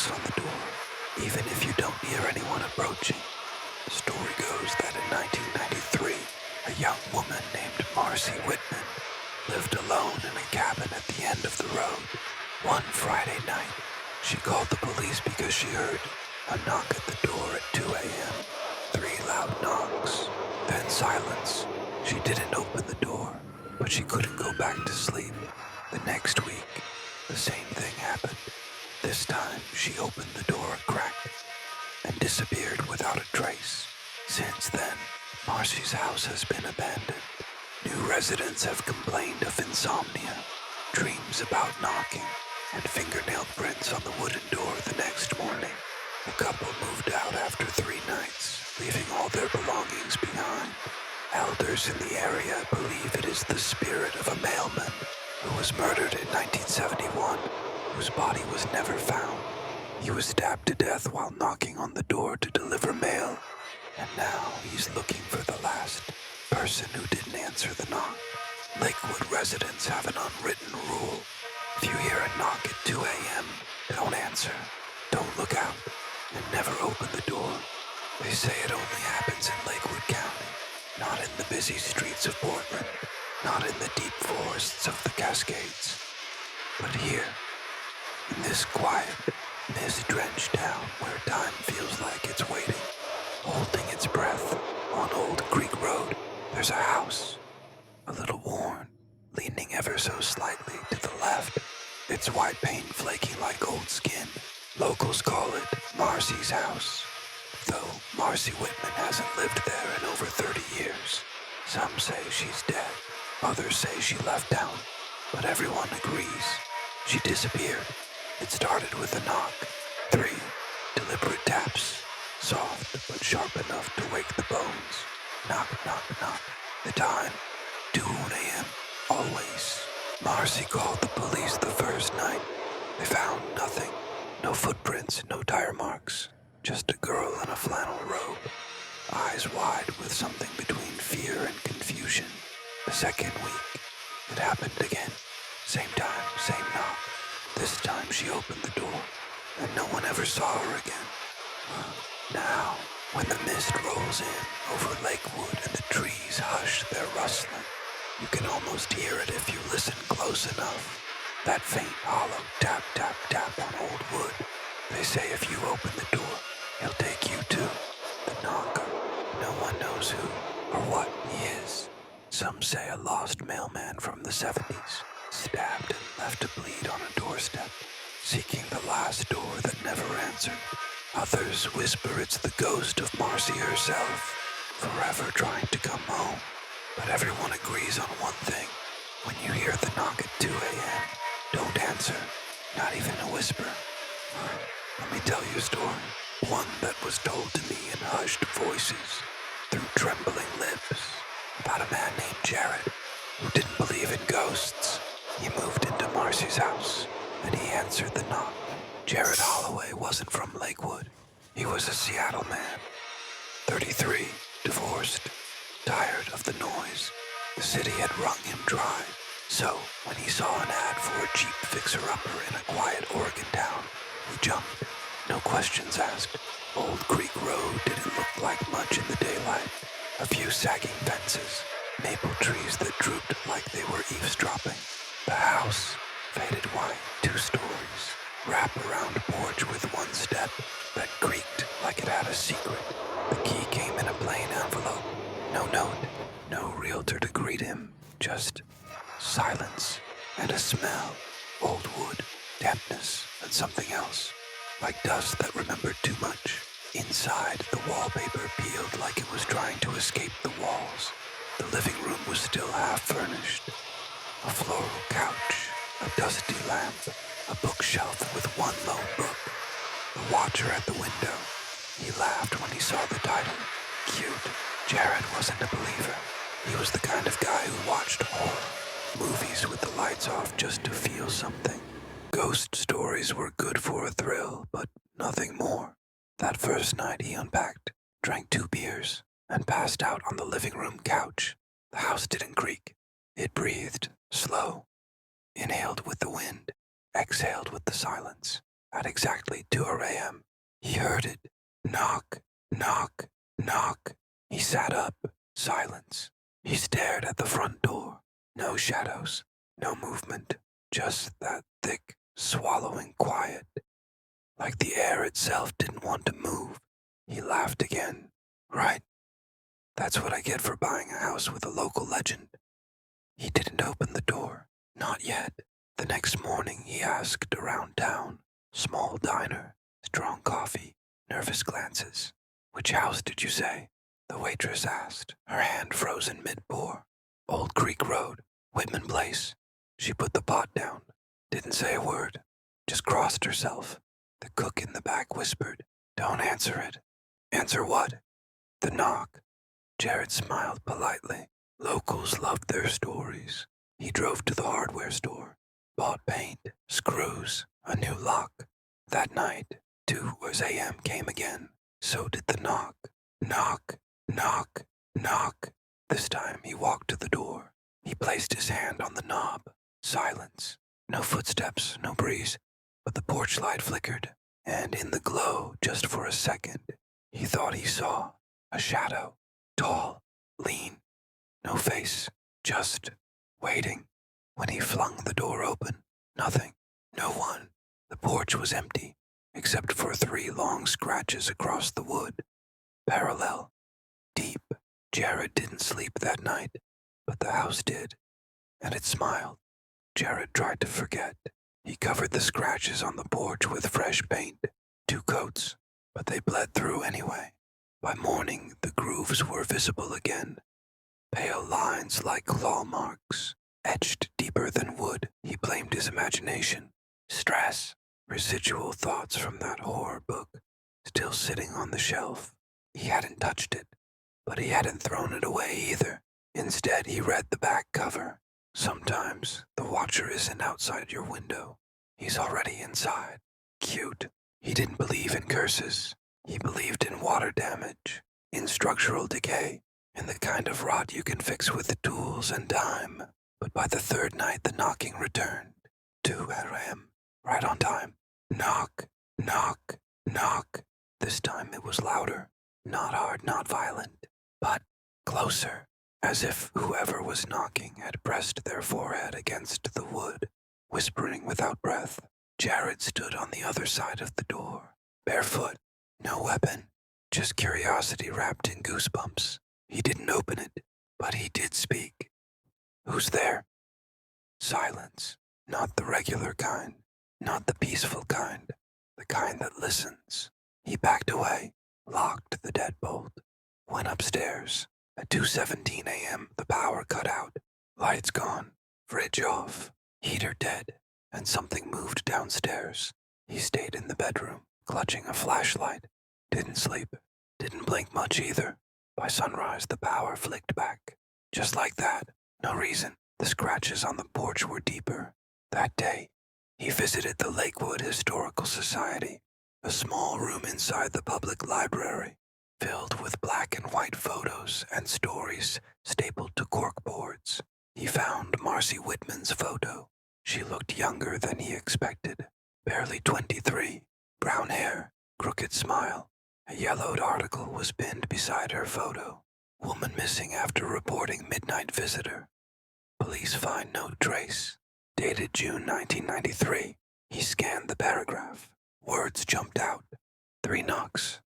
knocks on the door, even if you don't hear anyone approaching. The story goes that in 1993, a young woman named Marcy Whitman lived alone in a cabin at the end of the road. One Friday night, she called the police because she heard a knock at the door at 2 a.m., 3 loud knocks, then silence. She didn't open the door, but she couldn't go back to sleep. The next week, the same thing happened. This time, she opened the door a crack and disappeared without a trace. Since then, Marcy's house has been abandoned. New residents have complained of insomnia, dreams about knocking, and fingernail prints on the wooden door the next morning. The couple moved out after 3 nights, leaving all their belongings behind. Elders in the area believe it is the spirit of a mailman who was murdered in 1971, whose body was never found. He was stabbed to death while knocking on the door to deliver mail, and now he's looking for the last person who didn't answer the knock. Lakewood residents have an unwritten rule. If you hear a knock at 2 a.m., don't answer, don't look out, and never open the door. They say it only happens in Lakewood County, not in the busy streets of Portland, not in the deep forests of the Cascades, but here, in this quiet, mist-drenched town where time feels like it's waiting, holding its breath on Old Creek Road. There's a house, a little worn, leaning ever so slightly to the left, its white paint flaking like old skin. Locals call it Marcy's house, though Marcy Whitman hasn't lived there in over 30 years. Some say she's dead, others say she left town, but everyone agrees she disappeared. It started with a knock, 3 deliberate taps, soft but sharp enough to wake the bones. Knock, knock, knock. The time, 2 a.m., always. Marcy called the police the first night. They found nothing. No footprints, no tire marks. Just a girl in a flannel robe, eyes wide with something between fear and confusion. The second week, it happened again. Same time, same knock. This time she opened the door, and no one ever saw her again. Now, when the mist rolls in over Lakewood and the trees hush their rustling, you can almost hear it if you listen close enough. That faint, hollow tap, tap, tap on old wood. They say if you open the door, he'll take you to the knocker. No one knows who or what he is. Some say a lost mailman from the 70s, stabbed and left to bleed on a doorstep, seeking the last door that never answered. Others whisper it's the ghost of Marcy herself, forever trying to come home. But everyone agrees on one thing. When you hear the knock at 2 a.m., don't answer, not even a whisper. Let me tell you a story, one that was told to me in hushed voices, through trembling lips, about a man named Jared, who didn't believe in ghosts. He moved into Marcy's house, and he answered the knock. Jared Holloway wasn't from Lakewood. He was a Seattle man, 33, divorced, tired of the noise. The city had wrung him dry. So, when he saw an ad for a cheap fixer-upper in a quiet Oregon town, he jumped. No questions asked. Old Creek Road didn't look like much in the daylight. A few sagging fences, maple trees that drooped like they were eavesdropping. The house, faded white, 2 stories, wrap-around porch with 1 step that creaked like it had a secret. The key came in a plain envelope. No note, no realtor to greet him, just silence and a smell. Old wood, dampness, and something else, like dust that remembered too much. Inside, the wallpaper peeled like it was trying to escape the walls. The living room was still half furnished. A floral couch, a dusty lamp, a bookshelf with 1 lone book. The watcher at the window. He laughed when he saw the title. Cute. Jared wasn't a believer. He was the kind of guy who watched horror movies with the lights off just to feel something. Ghost stories were good for a thrill, but nothing more. That first night he unpacked, drank 2 beers, and passed out on the living room couch. The house didn't creak. It breathed, slow, inhaled with the wind, exhaled with the silence. At exactly 2 a.m., he heard it. Knock, knock, knock. He sat up. Silence. He stared at the front door. No shadows, no movement, just that thick, swallowing quiet. Like the air itself didn't want to move. He laughed again. Right. That's what I get for buying a house with a local legend. He didn't open the door. Not yet. The next morning he asked around town. Small diner, strong coffee, nervous glances. Which house did you say? The waitress asked, her hand frozen mid-pour. Old Creek Road, Whitman Place. She put the pot down. Didn't say a word. Just crossed herself. The cook in the back whispered, Don't answer it. Answer what? The knock. Jared smiled politely. Locals loved their stories. He drove to the hardware store, bought paint, screws, a new lock. That night, 2 a.m. came again. So did the knock. Knock, knock, knock. This time he walked to the door. He placed his hand on the knob. Silence. No footsteps, no breeze. But the porch light flickered, and in the glow, just for a second, he thought he saw a shadow. Tall, lean, no face, just waiting. When he flung the door open, nothing, no one. The porch was empty, except for 3 long scratches across the wood. Parallel, deep. Jared didn't sleep that night, but the house did, and it smiled. Jared tried to forget. He covered the scratches on the porch with fresh paint, 2 coats, but they bled through anyway. By morning, the grooves were visible again. Pale lines like claw marks, etched deeper than wood. He blamed his imagination. Stress, residual thoughts from that horror book, still sitting on the shelf. He hadn't touched it, but he hadn't thrown it away either. Instead, he read the back cover. Sometimes the watcher isn't outside your window. He's already inside. Cute. He didn't believe in curses. He believed in water damage, in structural decay, in the kind of rot you can fix with tools and time. But by the 3rd night, the knocking returned. 2 a.m., right on time. Knock, knock, knock. This time it was louder. Not hard, not violent, but closer, as if whoever was knocking had pressed their forehead against the wood, whispering without breath. Jared stood on the other side of the door, barefoot. No weapon, just curiosity wrapped in goosebumps. He didn't open it, but he did speak. Who's there? Silence. Not the regular kind, not the peaceful kind, the kind that listens. He backed away, locked the deadbolt, went upstairs. At 2:17 a.m., the power cut out. Lights gone, fridge off, heater dead, and something moved downstairs. He stayed in the bedroom, clutching a flashlight. Didn't sleep. Didn't blink much either. By sunrise, the power flicked back. Just like that. No reason. The scratches on the porch were deeper. That day, he visited the Lakewood Historical Society, a small room inside the public library, filled with black and white photos and stories stapled to corkboards. He found Marcy Whitman's photo. She looked younger than he expected. Barely 23. Brown hair, crooked smile. A yellowed article was pinned beside her photo. Woman missing after reporting midnight visitor. Police find no trace. Dated June 1993. He scanned the paragraph. Words jumped out. 3 knocks.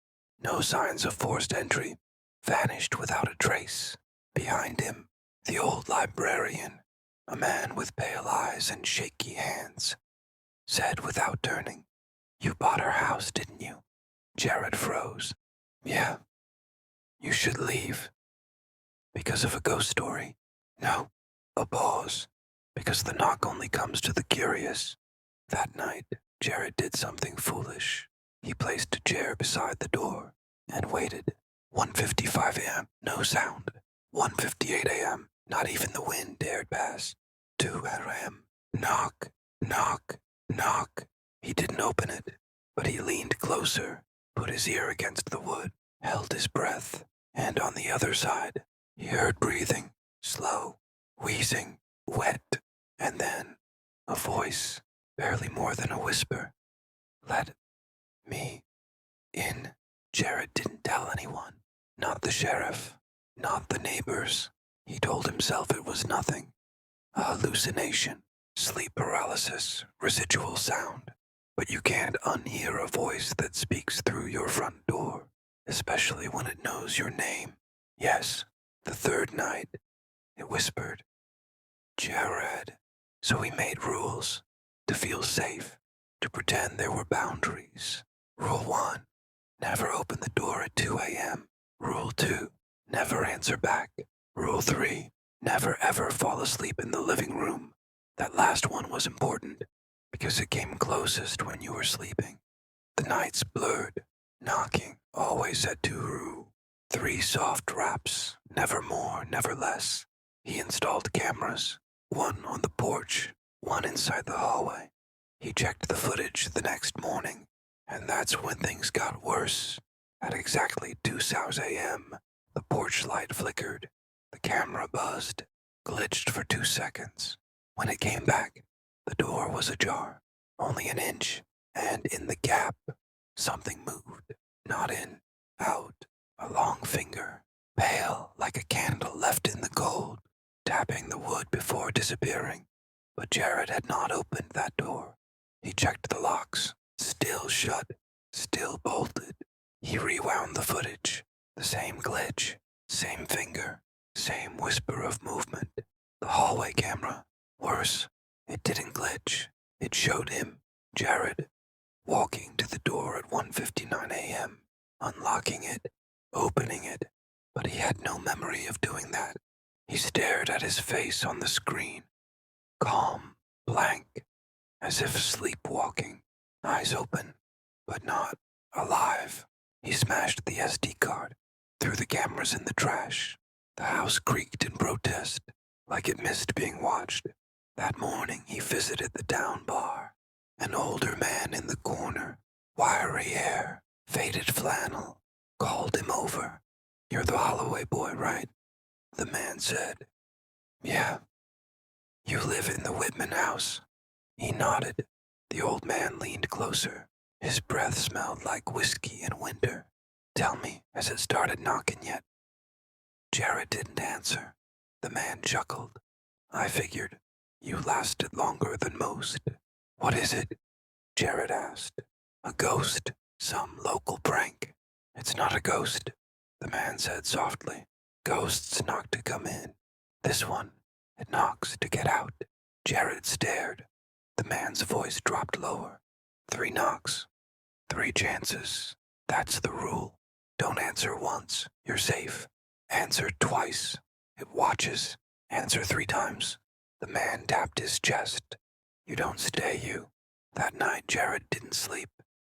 No signs of forced entry. Vanished without a trace. Behind him, the old librarian, a man with pale eyes and shaky hands, said without turning, "You bought her house, didn't you?" Jared froze. "Yeah. You should leave." "Because of a ghost story?" "No." A pause. "Because the knock only comes to the curious." That night, Jared did something foolish. He placed a chair beside the door and waited. 1:55 a.m., no sound. 1:58 a.m., not even the wind dared pass. 2 a.m., knock, knock, knock. He didn't open it, but he leaned closer, put his ear against the wood, held his breath, and on the other side, he heard breathing, slow, wheezing, wet, and then a voice, barely more than a whisper. Let me in. Jared didn't tell anyone. Not the sheriff. Not the neighbors. He told himself it was nothing. A hallucination. Sleep paralysis. Residual sound. But you can't unhear a voice that speaks through your front door, especially when it knows your name. Yes, the third night, it whispered, Jared. So he made rules to feel safe, to pretend there were boundaries. Rule 1, never open the door at 2 a.m. Rule 2, never answer back. Rule 3, never ever fall asleep in the living room. That last one was important because it came closest when you were sleeping. The nights blurred, knocking always at 2. 3 soft raps, never more, never less. He installed cameras, one on the porch, one inside the hallway. He checked the footage the next morning, and that's when things got worse. At exactly 2 a.m., the porch light flickered. The camera buzzed, glitched for 2 seconds. When it came back, the door was ajar, only an inch, and in the gap, something moved. Not in, out, a long finger, pale like a candle left in the cold, tapping the wood before disappearing. But Jared had not opened that door. He checked the locks, still shut, still bolted. He rewound the footage, the same glitch, same finger, same whisper of movement. The hallway camera, worse, it didn't glitch. It showed him, Jared, walking to the door at 1:59 a.m., unlocking it, opening it, but he had no memory of doing that. He stared at his face on the screen, calm, blank, as if sleepwalking, eyes open, but not alive. He smashed the SD card, threw the cameras in the trash. The house creaked in protest, like it missed being watched. That morning he visited the town bar. An older man in the corner, wiry hair, faded flannel, called him over. You're the Holloway boy, right? The man said. Yeah. You live in the Whitman house. He nodded. The old man leaned closer. His breath smelled like whiskey in winter. Tell me, has it started knocking yet? Jared didn't answer. The man chuckled. I figured. You lasted longer than most. What is it? Jared asked. A ghost. Some local prank. It's not a ghost, the man said softly. Ghosts knock to come in. This one, it knocks to get out. Jared stared. The man's voice dropped lower. 3 knocks. 3 chances. That's the rule. Don't answer once. You're safe. Answer twice. It watches. Answer 3 times. The man tapped his chest. You don't stay, you. That night Jared didn't sleep.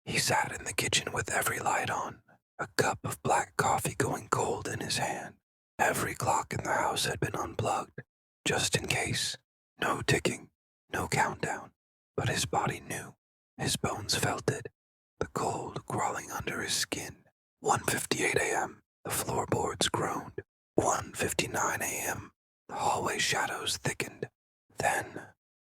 He sat in the kitchen with every light on, a cup of black coffee going cold in his hand. Every clock in the house had been unplugged, just in case. No ticking, no countdown. But his body knew. His bones felt it. The cold crawling under his skin. 1:58 a.m. The floorboards groaned. 1:59 a.m. The hallway shadows thickened. Then,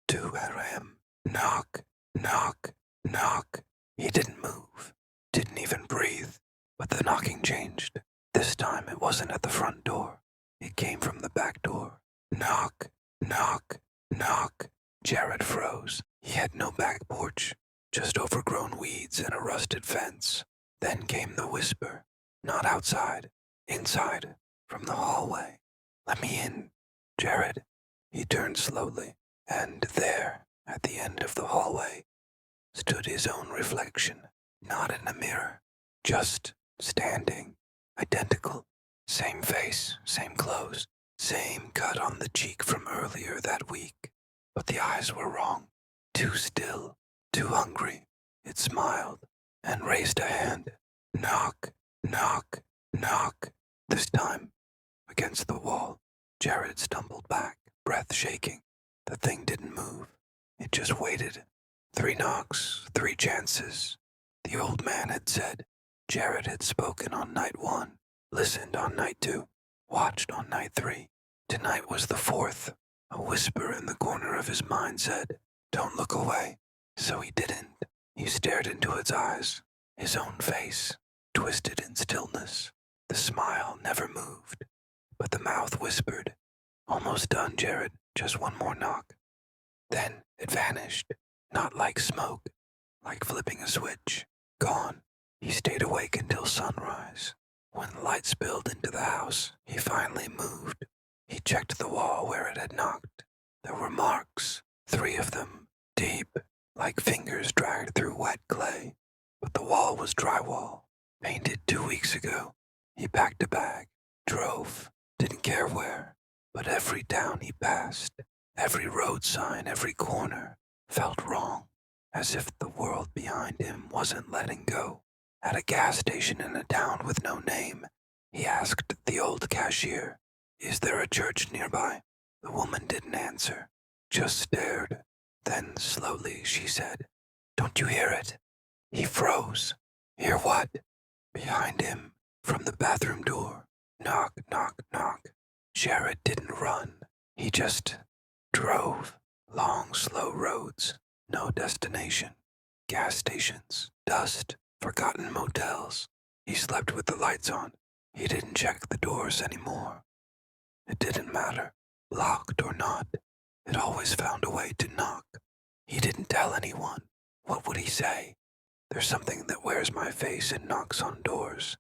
2 a.m. Knock, knock, knock. He didn't move, didn't even breathe. But the knocking changed. This time it wasn't at the front door. It came from the back door. Knock, knock, knock. Jared froze. He had no back porch, just overgrown weeds and a rusted fence. Then came the whisper. Not outside, inside, from the hallway. Let me in, Jared. He turned slowly, and there, at the end of the hallway, stood his own reflection, not in a mirror, just standing, identical. Same face, same clothes, same cut on the cheek from earlier that week. But the eyes were wrong, too still, too hungry. It smiled and raised a hand. Knock, knock, knock. This time, against the wall, Jared stumbled back, breath shaking. The thing didn't move. It just waited. 3 knocks, 3 chances. The old man had said. Jared had spoken on night 1, listened on night 2, watched on night 3. Tonight was the 4th. A whisper in the corner of his mind said, don't look away. So he didn't. He stared into its eyes, his own face, twisted in stillness. The smile never moved, but the mouth whispered, "Almost done, Jared, just one more knock." Then it vanished, not like smoke, like flipping a switch. Gone. He stayed awake until sunrise. When the light spilled into the house, he finally moved. He checked the wall where it had knocked. There were marks, 3 of them, deep, like fingers dragged through wet clay. But the wall was drywall, painted 2 weeks ago. He packed a bag, drove, didn't care where, but every town he passed, every road sign, every corner, felt wrong, as if the world behind him wasn't letting go. At a gas station in a town with no name, he asked the old cashier, "Is there a church nearby?" The woman didn't answer, just stared. Then slowly she said, "Don't you hear it?" He froze. Hear what? Behind him, from the bathroom door. Knock, knock, knock. Jared didn't run. He just drove. Long, slow roads. No destination. Gas stations. Dust. Forgotten motels. He slept with the lights on. He didn't check the doors anymore. It didn't matter, locked or not. It always found a way to knock. He didn't tell anyone. What would he say? "There's something that wears my face and knocks on doors."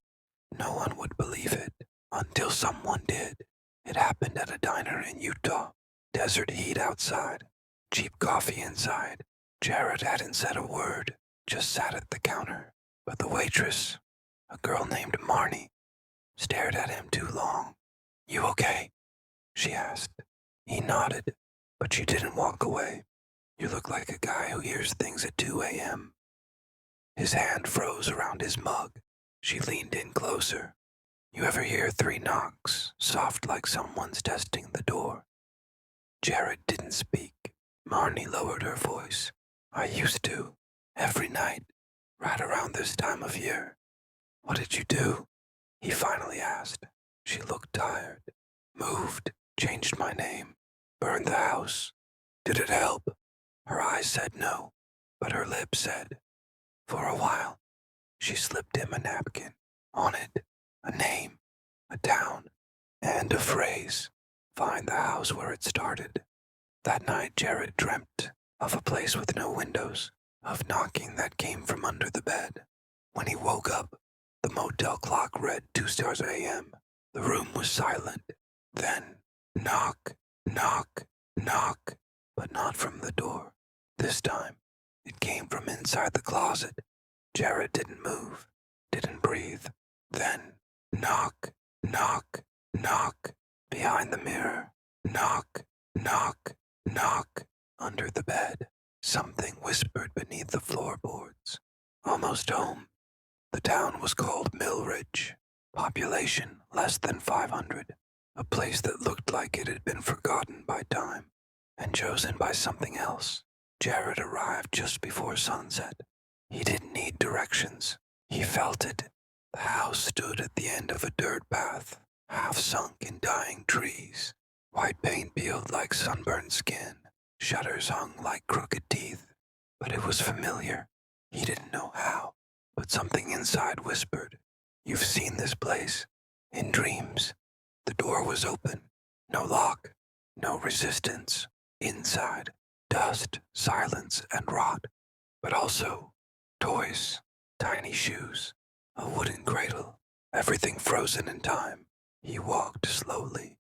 No one would believe it, until someone did. It happened at a diner in Utah. Desert heat outside, cheap coffee inside. Jared hadn't said a word, just sat at the counter. But the waitress, a girl named Marnie, stared at him too long. "You okay?" she asked. He nodded, but she didn't walk away. "You look like a guy who hears things at 2 a.m. His hand froze around his mug. She leaned in closer. "You ever hear 3 knocks, soft like someone's testing the door?" Jared didn't speak. Marnie lowered her voice. "I used to, every night, right around this time of year." "What did you do?" he finally asked. She looked tired. "Moved, changed my name, burned the house." "Did it help?" Her eyes said no, but her lips said, "For a while." She slipped him a napkin. On it, a name, a town, and a phrase. "Find the house where it started." That night Jared dreamt of a place with no windows, of knocking that came from under the bed. When he woke up, the motel clock read 2 stars a.m. The room was silent. Then, knock, knock, knock, but not from the door. This time, it came from inside the closet. Jared didn't move, didn't breathe. Then, knock, knock, knock, behind the mirror. Knock, knock, knock, under the bed. Something whispered beneath the floorboards. "Almost home." The town was called Millridge. Population less than 500. A place that looked like it had been forgotten by time and chosen by something else. Jared arrived just before sunset. He didn't need directions. He felt it. The house stood at the end of a dirt path, half sunk in dying trees. White paint peeled like sunburned skin. Shutters hung like crooked teeth. But it was familiar. He didn't know how, but something inside whispered, "You've seen this place. In dreams." The door was open. No lock. No resistance. Inside, dust, silence, and rot. But also, toys, tiny shoes, a wooden cradle, everything frozen in time. He walked slowly,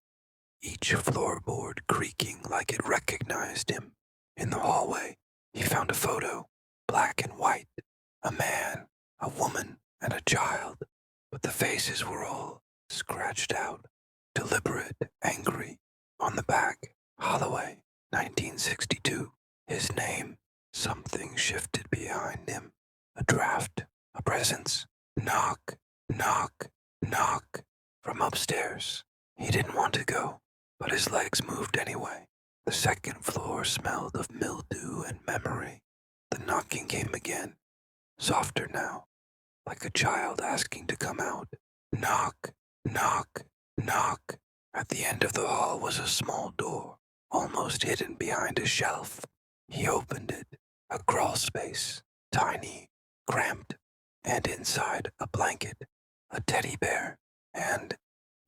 each floorboard creaking like it recognized him. In the hallway, he found a photo, black and white. A man, a woman, and a child. But the faces were all scratched out, deliberate, angry. On the back, Holloway, 1962. His name. Something shifted behind him. A draft, a presence. Knock, knock, knock. From upstairs. He didn't want to go, but his legs moved anyway. The second floor smelled of mildew and memory. The knocking came again, softer now, like a child asking to come out. Knock, knock, knock. At the end of the hall was a small door, almost hidden behind a shelf. He opened it, a crawl space, tiny, cramped, and inside a blanket, a teddy bear, and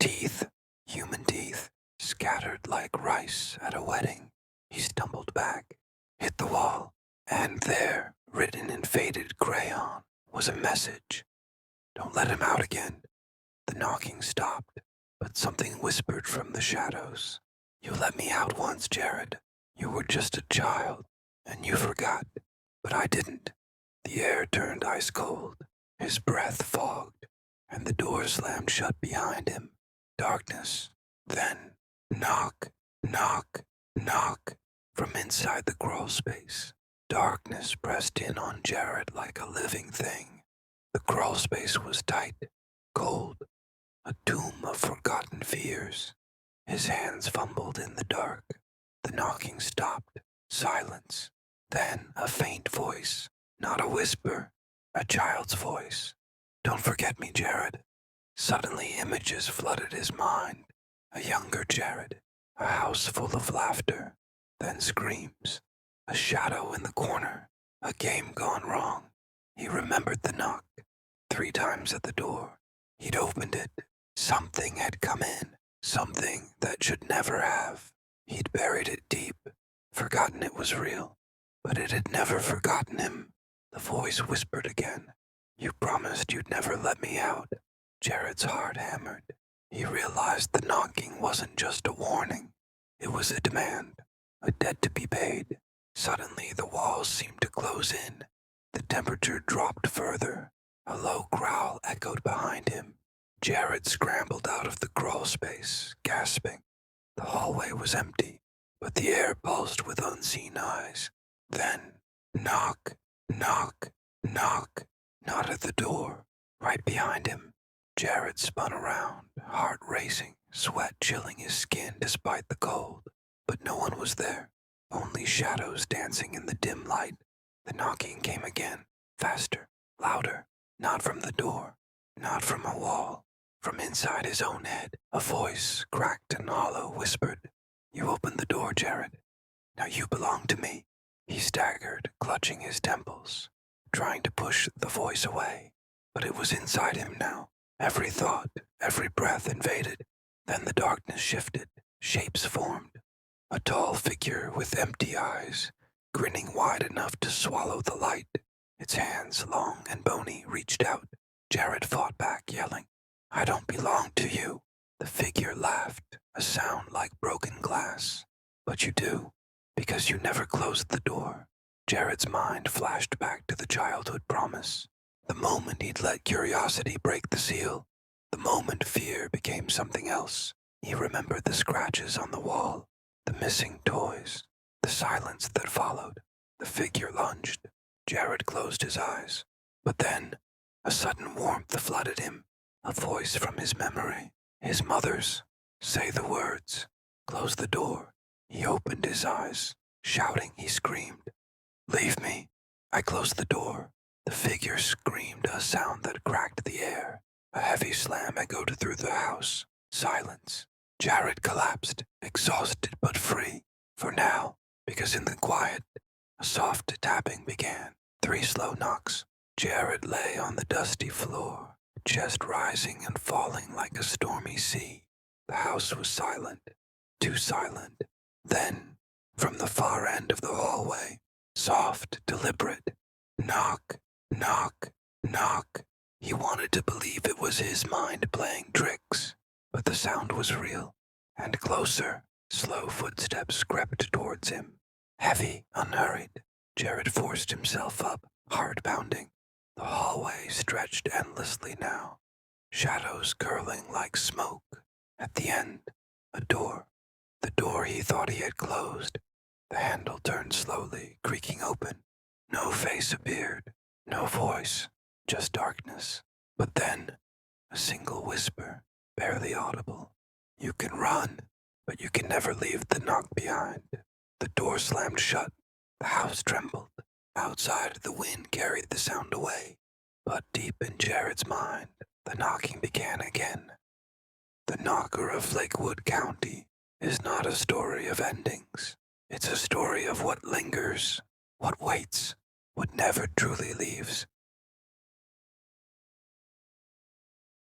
teeth, human teeth, scattered like rice at a wedding. He stumbled back, hit the wall, and there, written in faded crayon, was a message. Don't let him out again. The knocking stopped, but something whispered from the shadows. You let me out once, Jared. You were just a child, and you forgot, but I didn't. The air turned ice cold, his breath fogged, and the door slammed shut behind him. Darkness. Then, knock, knock, knock, from inside the crawl space. Darkness pressed in on Jared like a living thing. The crawl space was tight, cold, a tomb of forgotten fears. His hands fumbled in the dark. The knocking stopped. Silence. Then a faint voice. Not a whisper. A child's voice. Don't forget me, Jared. Suddenly images flooded his mind. A younger Jared. A house full of laughter. Then screams. A shadow in the corner. A game gone wrong. He remembered the knock. 3 times at the door. He'd opened it. Something had come in. Something that should never have. He'd buried it deep, forgotten it was real, but it had never forgotten him. The voice whispered again. You promised you'd never let me out. Jared's heart hammered. He realized the knocking wasn't just a warning. It was a demand, a debt to be paid. Suddenly the walls seemed to close in. The temperature dropped further. A low growl echoed behind him. Jared scrambled out of the crawl space, gasping. The hallway was empty, but the air pulsed with unseen eyes. Then, knock, knock, knock, not at the door, right behind him. Jared spun around, heart racing, sweat chilling his skin despite the cold. But no one was there, only shadows dancing in the dim light. The knocking came again, faster, louder, not from the door, not from a wall. From inside his own head, a voice, cracked and hollow, whispered, You opened the door, Jared. Now you belong to me. He staggered, clutching his temples, trying to push the voice away. But it was inside him now. Every thought, every breath invaded. Then the darkness shifted. Shapes formed. A tall figure with empty eyes, grinning wide enough to swallow the light. Its hands, long and bony, reached out. Jared fought back, yelling, I don't belong to you. The figure laughed, a sound like broken glass. But you do, because you never closed the door. Jared's mind flashed back to the childhood promise. The moment he'd let curiosity break the seal. The moment fear became something else. He remembered the scratches on the wall, the missing toys, the silence that followed. The figure lunged. Jared closed his eyes. But then, a sudden warmth flooded him. A voice from his memory, his mother's. Say the words. Close the door. He opened his eyes. Shouting, he screamed, Leave me. I closed the door. The figure screamed, a sound that cracked the air. A heavy slam echoed through the house. Silence. Jared collapsed, exhausted but free. For now, because in the quiet, a soft tapping began. 3 slow knocks. Jared lay on the dusty floor, chest rising and falling like a stormy sea. The house was silent, too silent. Then, from the far end of the hallway, soft, deliberate, knock, knock, knock. He wanted to believe it was his mind playing tricks, but the sound was real. And closer, slow footsteps crept towards him. Heavy, unhurried. Jared forced himself up, heart pounding. The hallway stretched endlessly now, shadows curling like smoke. At the end, a door. The door he thought he had closed. The handle turned slowly, creaking open. No face appeared, no voice, just darkness. But then, a single whisper, barely audible. You can run, but you can never leave the knock behind. The door slammed shut. The house trembled. Outside, the wind carried the sound away. But deep in Jared's mind, the knocking began again. The knocker of Lakewood County is not a story of endings. It's a story of what lingers, what waits, what never truly leaves.